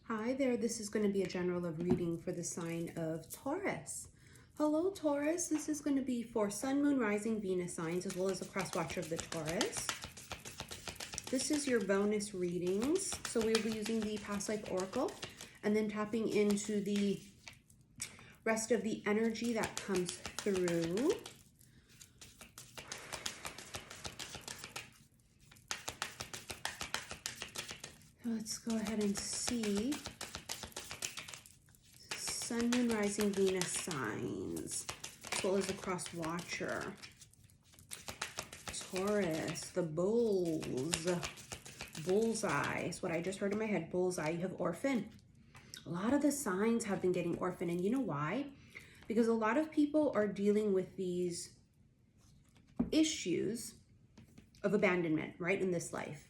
Hi there, this is going to be a general reading for the sign of Taurus. Hello Taurus, this is going to be for Sun, Moon, Rising, Venus signs as well as a cross-watcher of the Taurus. This is your bonus readings, so we'll be using the past life oracle and then tapping into the rest of the energy that comes through. Let's go ahead and see Sun, Moon, Rising, Venus signs, as well as the cross watcher. Taurus, the bulls, bullseye is what I just heard in my head. Bullseye, you have orphan. A lot of the signs have been getting orphan, and you know why? Because a lot of people are dealing with these issues of abandonment, right, in this life.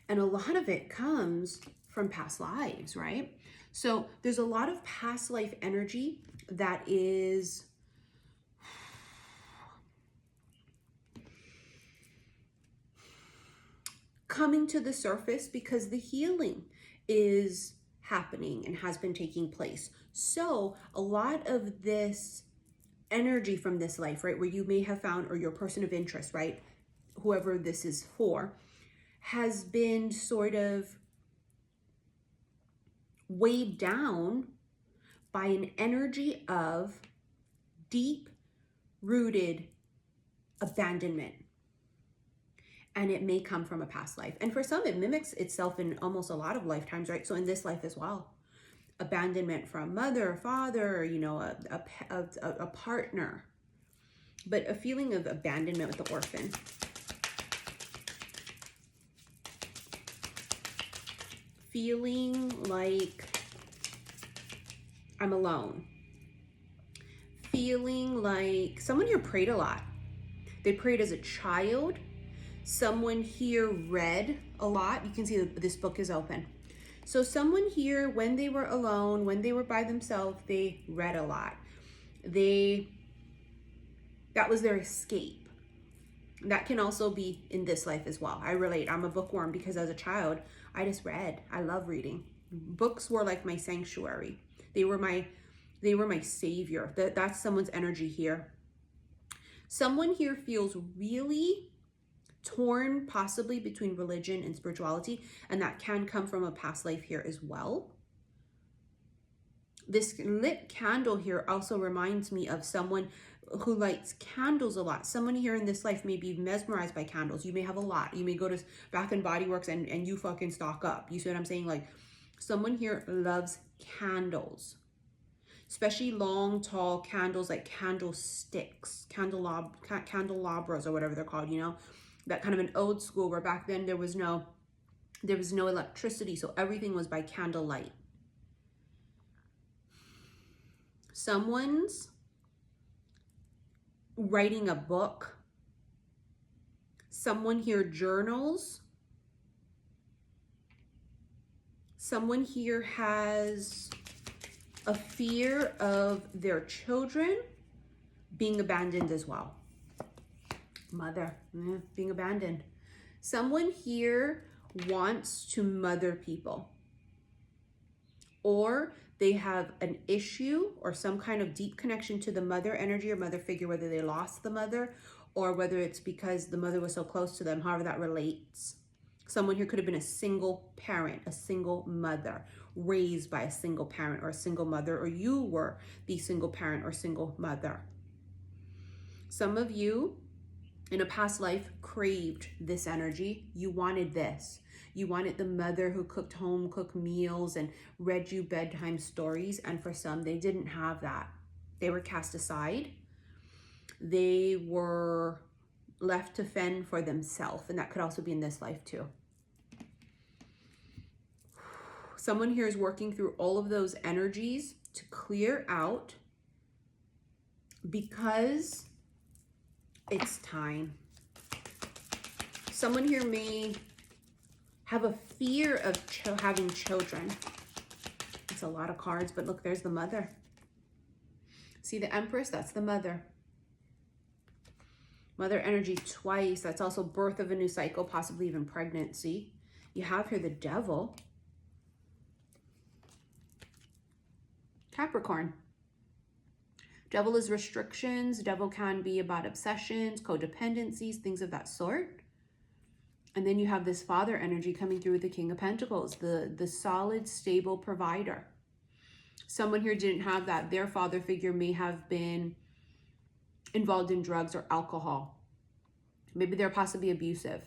And a lot of it comes from past lives, right? So there's a lot of past life energy that is coming to the surface because the healing is happening and has been taking place. So a lot of this energy from this life, right, where you may have found, or your person of interest, right, whoever this is for, has been sort of weighed down by an energy of deep-rooted abandonment. And it may come from a past life. And for some, it mimics itself in almost a lot of lifetimes, right? So in this life as well. Abandonment from mother, father, you know, a partner. But a feeling of abandonment with the orphan. Feeling like I'm alone. Feeling like someone here prayed a lot. They prayed as a child. Someone here read a lot. You can see that this book is open. So someone here, when they were alone, when they were by themselves, they read a lot. That was their escape. That can also be in this life as well. I relate. I'm a bookworm because as a child, I just read. I love reading. Books were like my sanctuary. They were my savior. That's someone's energy here. Someone here feels really torn, possibly between religion and spirituality, and that can come from a past life here as well. This lit candle here also reminds me of someone who lights candles a lot. Someone here in this life may be mesmerized by candles. You may have a lot. You may go to Bath and Body Works and you fucking stock up. You see what I'm saying? Like, someone here loves candles, especially long, tall candles, like candlesticks, candelabras or whatever they're called, you know, that kind of an old school where back then there was no electricity. So everything was by candlelight. Someone's writing a book. Someone here journals. Someone here has a fear of their children being abandoned as well. Mother, being abandoned. Someone here wants to mother people. Or they have an issue or some kind of deep connection to the mother energy or mother figure, whether they lost the mother or whether it's because the mother was so close to them, however that relates. Someone here could have been a single parent, a single mother, raised by a single parent or a single mother, or you were the single parent or single mother. Some of you in a past life craved this energy. You wanted this. You wanted the mother who cooked home-cooked meals and read you bedtime stories. And for some, they didn't have that. They were cast aside. They were left to fend for themselves. And that could also be in this life too. Someone here is working through all of those energies to clear out because it's time. Someone here may have a fear of having children. It's a lot of cards, but look, there's the mother. See the Empress? That's the mother. Mother energy twice. That's also birth of a new cycle, possibly even pregnancy. You have here the Devil. Capricorn. Devil is restrictions. Devil can be about obsessions, codependencies, things of that sort. And then you have this father energy coming through with the King of Pentacles, the solid, stable provider. Someone here didn't have that. Their father figure may have been involved in drugs or alcohol. Maybe they're possibly abusive.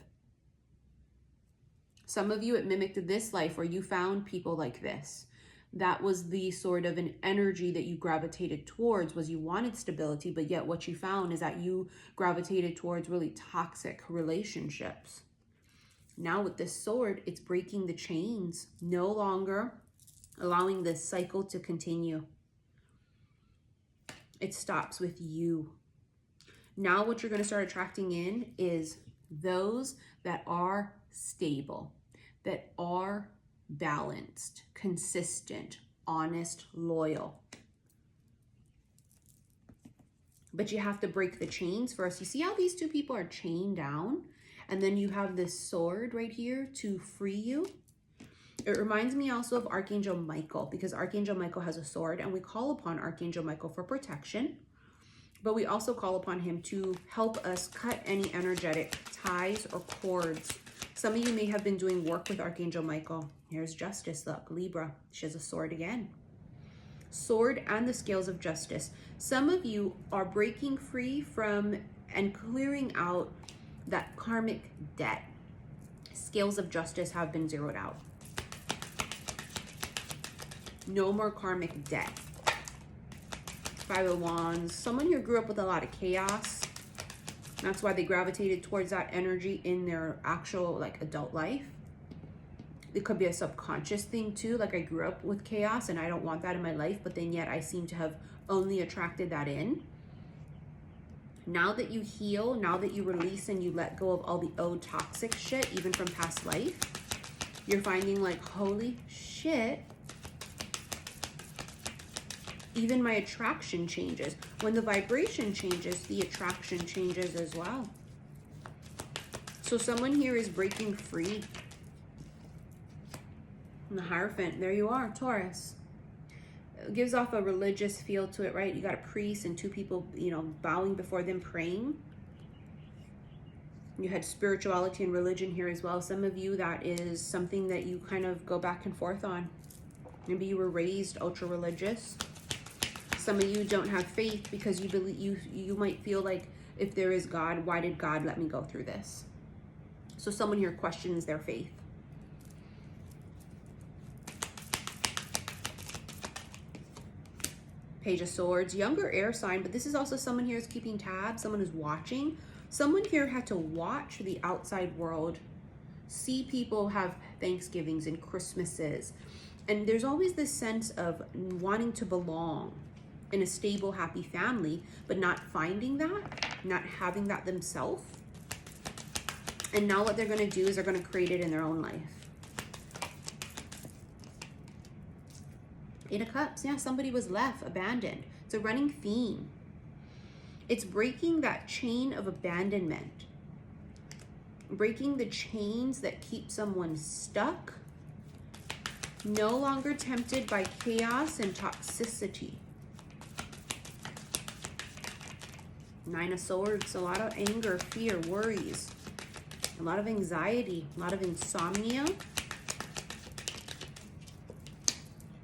Some of you, it mimicked this life where you found people like this. That was the sort of an energy that you gravitated towards, was you wanted stability, but yet what you found is that you gravitated towards really toxic relationships. Now with this sword, it's breaking the chains, no longer allowing this cycle to continue. It stops with you. Now what you're going to start attracting in is those that are stable, that are balanced, consistent, honest, loyal. But you have to break the chains first. You see how these two people are chained down? And then you have this sword right here to free you. It reminds me also of Archangel Michael, because Archangel Michael has a sword, and we call upon Archangel Michael for protection. But we also call upon him to help us cut any energetic ties or cords. Some of you may have been doing work with Archangel Michael. Here's Justice, look, Libra. She has a sword again. Sword and the scales of justice. Some of you are breaking free from and clearing out that karmic debt. Scales of justice have been zeroed out. No more karmic debt. Five of Wands. Someone here grew up with a lot of chaos. That's why they gravitated towards that energy in their actual like adult life. It could be a subconscious thing too. Like I grew up with chaos and I don't want that in my life, but then yet I seem to have only attracted that in. Now that you heal, now that you release and you let go of all the old toxic shit, even from past life, you're finding like, holy shit, even my attraction changes. When the vibration changes, the attraction changes as well. So someone here is breaking free. And the Hierophant, there you are, Taurus. It gives off a religious feel to it, right? You got a priest and two people, you know, bowing before them, praying. You had spirituality and religion here as well. Some of you, that is something that you kind of go back and forth on. Maybe you were raised ultra religious. Some of you don't have faith because you believe you might feel like, if there is God, why did God let me go through this? So someone here questions their faith. Page of Swords, younger air sign, but this is also someone here is keeping tabs, someone is watching. Someone here had to watch the outside world, see people have Thanksgivings and Christmases. And there's always this sense of wanting to belong in a stable, happy family, but not finding that, not having that themselves. And now what they're going to do is they're going to create it in their own life. Eight of Cups, yeah, somebody was left, abandoned. It's a running theme. It's breaking that chain of abandonment. Breaking the chains that keep someone stuck. No longer tempted by chaos and toxicity. Nine of Swords, a lot of anger, fear, worries. A lot of anxiety, a lot of insomnia.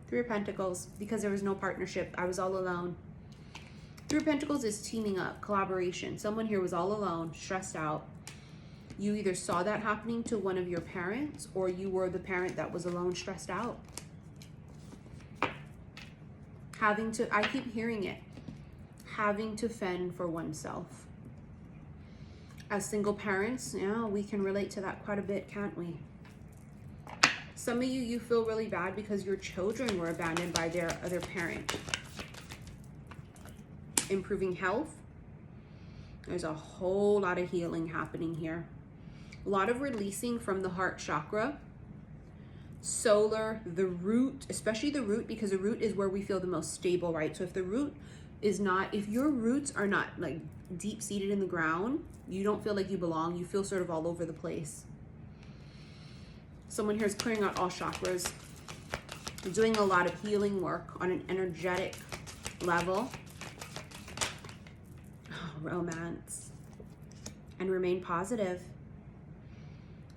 Three of Pentacles, because there was no partnership. I was all alone. Three of Pentacles is teaming up, collaboration. Someone here was all alone, stressed out. You either saw that happening to one of your parents, or you were the parent that was alone, stressed out. Having to, I keep hearing it, having to fend for oneself. As single parents, yeah, we can relate to that quite a bit, can't we? Some of you feel really bad because your children were abandoned by their other parent. Improving health. There's a whole lot of healing happening here. A lot of releasing from the heart chakra. Solar, the root, especially the root, because the root is where we feel the most stable, right? So if the root is not, if your roots are not like deep seated in the ground, you don't feel like you belong. You feel sort of all over the place. Someone here is clearing out all chakras. doing a lot of healing work on an energetic level. Oh, romance. And remain positive.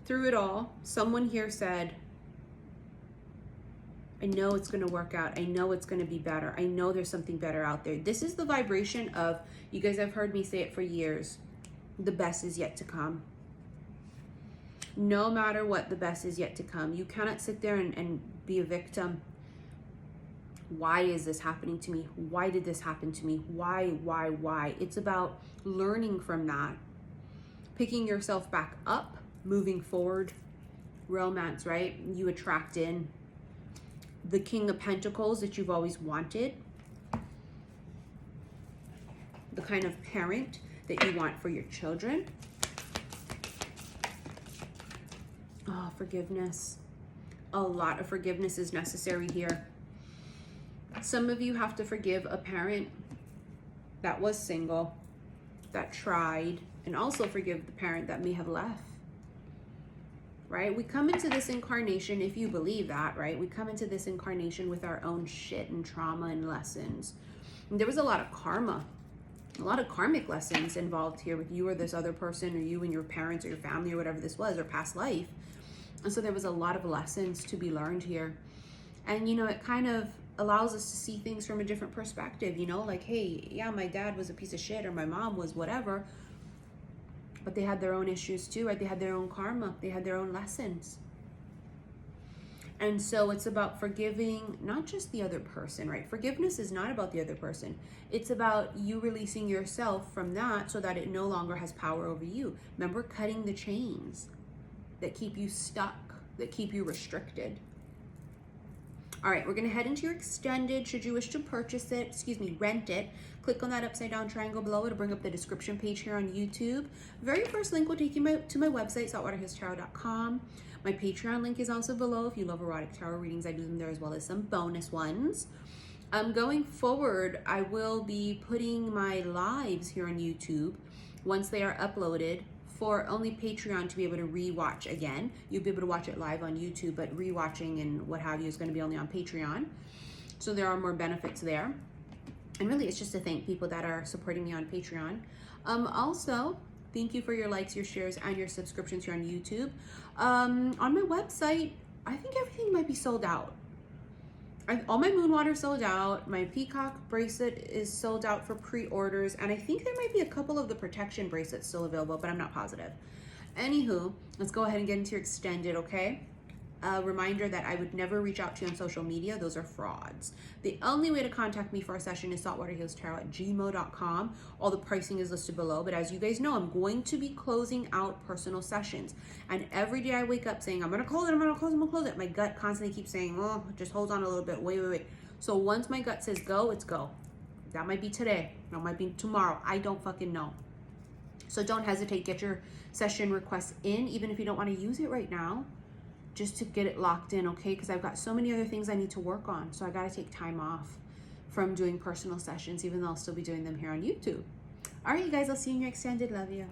Through it all, someone here said, I know it's going to work out. I know it's going to be better. I know there's something better out there. This is the vibration of, you guys have heard me say it for years, the best is yet to come. No matter what, the best is yet to come. You cannot sit there and be a victim. Why is this happening to me? Why did this happen to me? Why? It's about learning from that. Picking yourself back up, moving forward. Romance, right? You attract in the King of Pentacles that you've always wanted. The kind of parent that you want for your children. Oh, forgiveness. A lot of forgiveness is necessary here. Some of you have to forgive a parent that was single, that tried, and also forgive the parent that may have left. Right? We come into this incarnation, if you believe that, right? We come into this incarnation with our own shit and trauma and lessons. And there was a lot of karma, a lot of karmic lessons involved here with you or this other person, or you and your parents or your family or whatever this was, or past life. And so there was a lot of lessons to be learned here. And, you know, it kind of allows us to see things from a different perspective, you know, like, hey, yeah, my dad was a piece of shit, or my mom was whatever. But they had their own issues too, right? They had their own karma. They had their own lessons. And so it's about forgiving not just the other person, right? Forgiveness is not about the other person. It's about you releasing yourself from that so that it no longer has power over you. Remember, cutting the chains that keep you stuck, that keep you restricted. All right, we're going to head into your extended. Should you wish to purchase it, rent it, click on that upside down triangle below. It'll bring up the description page here on YouTube. Very first link will take you to my website, saltwaterhealstarot.com. My Patreon link is also below. If you love erotic tarot readings, I do them there, as well as some bonus ones. Going forward, I will be putting my lives here on YouTube once they are uploaded, for only Patreon to be able to rewatch again. You'll be able to watch it live on YouTube, but rewatching and what have you is going to be only on Patreon. So there are more benefits there. And really, it's just to thank people that are supporting me on Patreon. Also, thank you for your likes, your shares, and your subscriptions here on YouTube. On my website, I think everything might be sold out. All my moon water sold out. My peacock bracelet is sold out for pre-orders, and I think there might be a couple of the protection bracelets still available, but I'm not positive. Anywho, let's go ahead and get into your extended, okay? A reminder that I would never reach out to you on social media. Those are frauds. The only way to contact me for a session is saltwaterhealstarot@gmail.com. All the pricing is listed below, but as you guys know, I'm going to be closing out personal sessions. And every day I wake up saying, I'm going to close it. My gut constantly keeps saying, oh, just hold on a little bit. Wait. So once my gut says go, it's go. That might be today. That might be tomorrow. I don't fucking know. So don't hesitate. Get your session requests in, even if you don't want to use it right now, just to get it locked in, okay? Because I've got so many other things I need to work on. So I got to take time off from doing personal sessions, even though I'll still be doing them here on YouTube. All right, you guys, I'll see you in your extended. Love you.